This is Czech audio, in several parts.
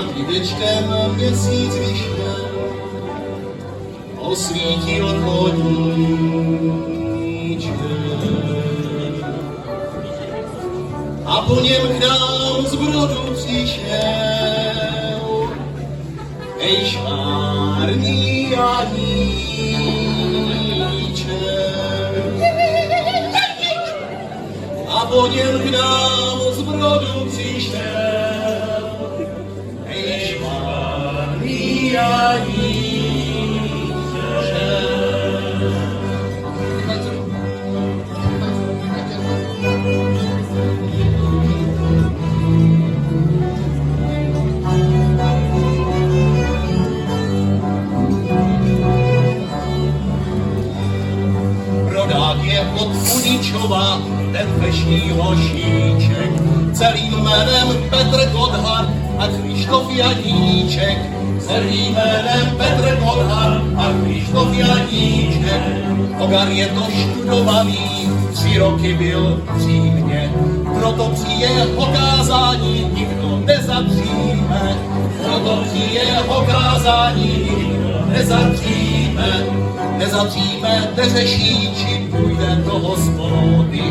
nad Videčkem měsíc vyšel, osvítil chodníček. A po něm k nám z Brodu přišel švárný Janíček. A po něm k nám z Brodu přišel švárný Janíček. Od Kudičova, ten dnešní hošíček, celým jménem Petr Gotthard a Krištof Janíček. Celým jménem Petr Gotthard a Krištof Janíček. Ogar je to študovaný, 3 roky byl v Římě, proto při jeho kázání nikdo nezadříme. Proto při jeho kázání nikdo nezadříme. Nezadříme, neřešíči, půjde do hospody.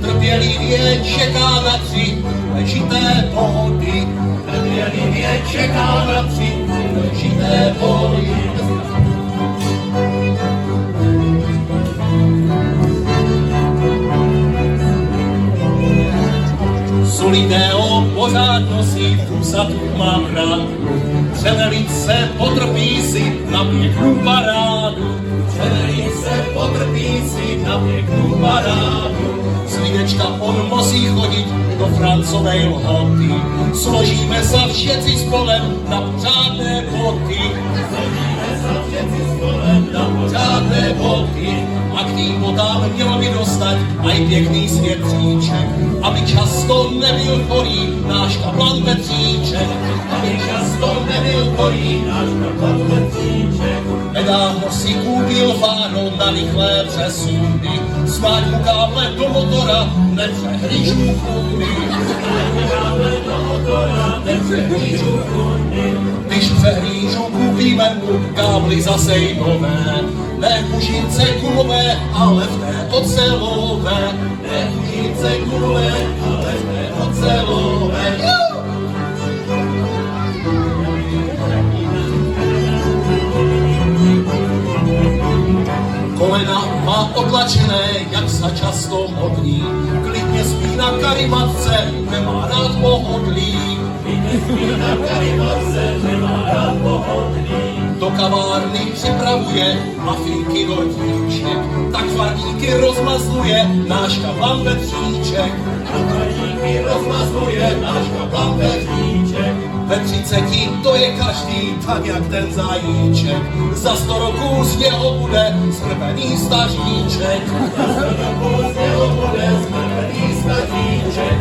Trpělivě čeká na 3 důležité body. Trpělivě čeká na 3 důležité body. Solideo pořád nosí v úsadku mám rád. Převelit se potrpí si na pěknou parádu. Převelit se potrpí si na pěknou parádu. Z Videčka on musí chodit do Francovej Lhoty. Složíme se všetci spolem na pořádné boty. Složíme se všetci spolem na pořádné boty. A k tým botám měl by dostať aj pěkný světříček, aby často nebyl chorý náš kaplan Petříček. Aby často nebyl chorý náš kaplan Petříček. Nedávno si koupil Váno na rychlé přesuny, sváď mu káble do motora, nepřehlížu fundy. Sváď mu káble do motora, nepřehlížu fundy. Když přehlížu, koupíme mu kábly zase nové, ne kužince gumové, ale v té ocelové. Ne kužince gumové, ale v té ocelové. Kolena má otlačené, jak sa často modlí. Klidně spí na karimatce, nemá rád pohodlí. Klidně spí na karimatce, nemá rád pohodlí. Do kavárny připravuje mafinky do díček, tak varníky rozmazluje náš kaplan Petříček. Tak varníky rozmazluje náš kaplan Petříček. Ve 30 to je každý tak jak ten zajíček. Za 100 roků z něho bude zhrbený staříček. Za 100 roků z něho bude zhrbený staříček.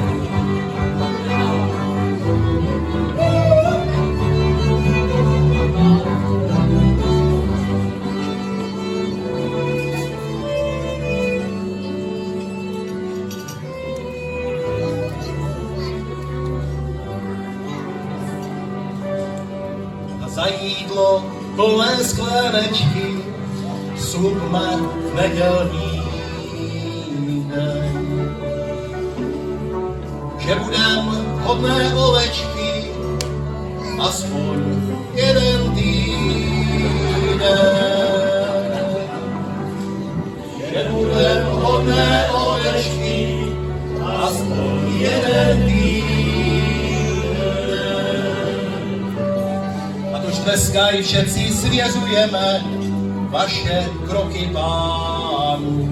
Za jídlo plné sklenečky slupme v nedělní den. Že budem hodné ovečky aspoň jeden týden. Že budem hodné ovečky aspoň jeden týden. Dneska i všetci svěřujeme vaše kroky Pánu.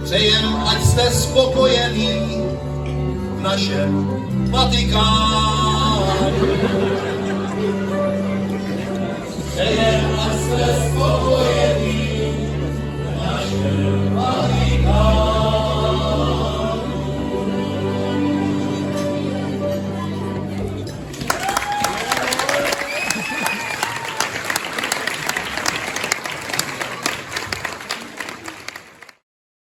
Přejem, ať jste spokojení v našem Vatikánu. Přejem, ať jste spokojení v našem Vatikánu.